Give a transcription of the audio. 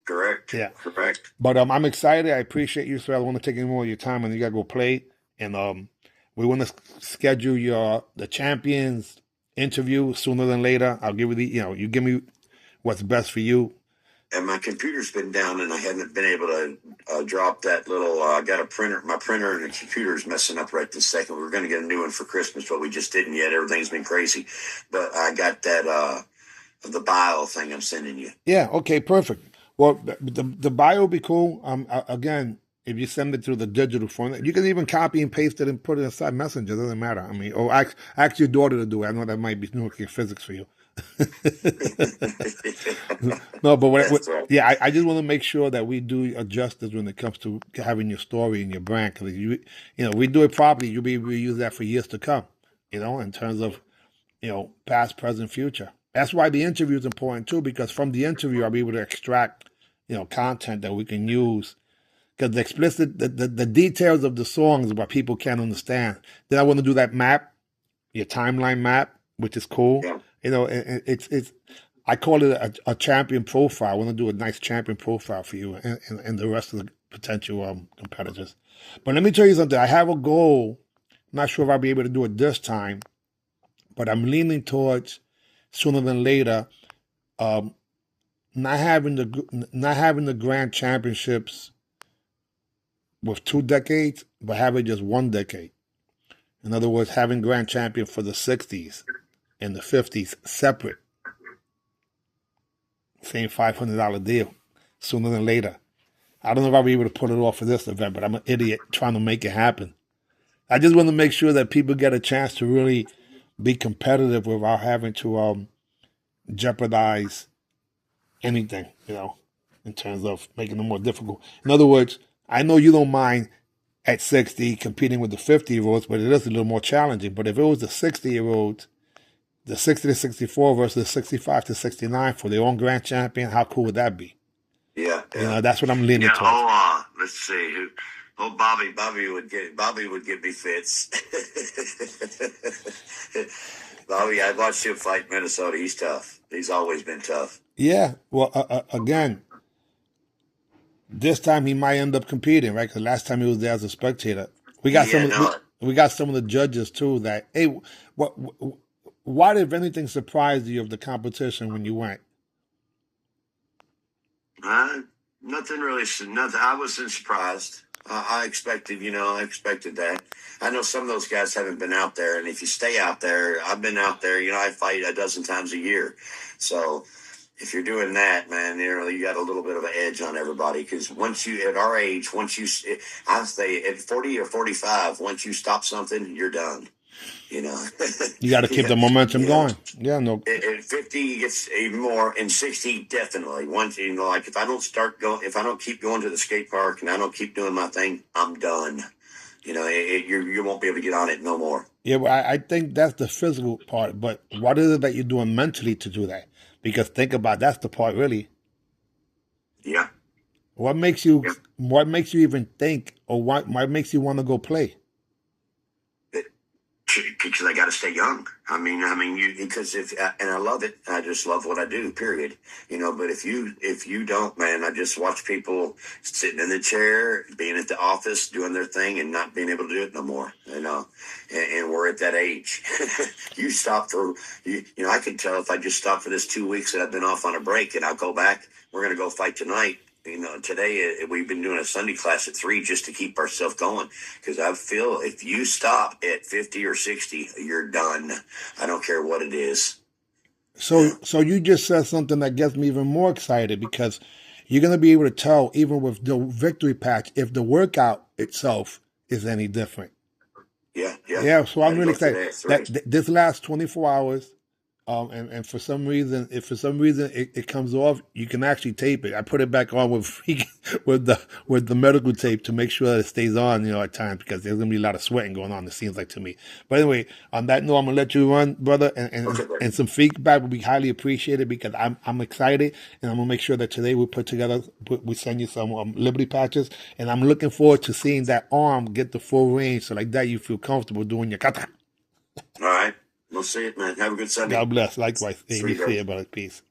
Correct. Yeah. Correct. But I'm excited. I appreciate you, sir. I don't want to take any more of your time, and you gotta go play. And we want to schedule the champions interview sooner than later. I'll give you you give me what's best for you. And my computer's been down, and I haven't been able to drop that little. I got a printer. My printer and the computer's messing up right this second. We were going to get a new one for Christmas, but we just didn't yet. Everything's been crazy. But I got that the bio thing I'm sending you. Yeah. Okay. Perfect. Well, the bio will be cool. Again, if you send it through the digital form, you can even copy and paste it and put it inside Messenger. It doesn't matter. I mean, or ask your daughter to do it. I know that might be nuclear physics for you. No, but Right. yeah, I just want to make sure that we do a justice when it comes to having your story and your brand. Because we do it properly, you'll be able to use that for years to come. In terms of past, present, future. That's why the interview is important too, because from the interview I'll be able to extract content that we can use. Because the details of the songs what people can't understand. Then I want to do that map, your timeline map, which is cool. Yeah. It's I call it a champion profile. I want to do a nice champion profile for you and the rest of the potential competitors. But let me tell you something. I have a goal. I'm not sure if I'll be able to do it this time, but I'm leaning towards sooner than later not having the grand championships with 2 decades, but having just 1 decade. In other words, having grand champion for the 60s and the 50s separate. Same $500 deal, sooner than later. I don't know if I'll be able to put it off for this event, but I'm an idiot trying to make it happen. I just want to make sure that people get a chance to really be competitive without having to jeopardize anything, in terms of making it more difficult. In other words, I know you don't mind at 60 competing with the 50-year-olds, but it is a little more challenging. But if it was the 60-year-olds, the 60 to 64 versus the 65 to 69 for their own grand champion, how cool would that be? Yeah. That's what I'm leaning towards. Let's see. Bobby would give me fits. Bobby, I watched him fight Minnesota. He's tough. He's always been tough. Yeah. Well, again, this time he might end up competing, right? Because last time he was there as a spectator. We got we got some of the judges too. That what if anything surprised you of the competition when you went? Nothing really. Nothing. I wasn't surprised. I expected that. I know some of those guys haven't been out there, and if you stay out there, I've been out there. I fight a dozen times a year, so if you're doing that, man, you got a little bit of an edge on everybody. Because at our age, I say at 40 or 45, once you stop something, you're done. You got to keep the momentum going. Yeah, no. At 50, it gets even more. And 60, definitely. Once like if I don't keep going to the skate park and I don't keep doing my thing, I'm done. You won't be able to get on it no more. Yeah, well, I think that's the physical part. But what is it that you're doing mentally to do that? Because think about that's the part really. Yeah. What makes you even think, or what makes you want to go play? Because I got to stay young. Because and I love it. I just love what I do. Period. But if you don't, man, I just watch people sitting in the chair, being at the office, doing their thing, and not being able to do it no more. And we're at that age. You stop for I can tell if I just stop for this 2 weeks that I've been off on a break, and I'll go back. We're gonna go fight tonight. Today we've been doing a Sunday class at 3 just to keep ourselves going. Because I feel if you stop at 50 or 60, you're done. I don't care what it is. So you just said something that gets me even more excited, because you're going to be able to tell, even with the victory patch, if the workout itself is any different. Yeah. So I'm really excited. This last 24 hours, and for some reason, it comes off, you can actually tape it. I put it back on with the medical tape to make sure that it stays on, at times, because there's gonna be a lot of sweating going on. It seems like to me. But anyway, on that note, I'm gonna let you run, brother, and some feedback will be highly appreciated, because I'm excited, and I'm gonna make sure that today we send you some Liberty patches, and I'm looking forward to seeing that arm get the full range, so like that you feel comfortable doing your kata. All right. We'll see it, man. Have a good Sunday. God bless. Likewise. See you, brother. Peace.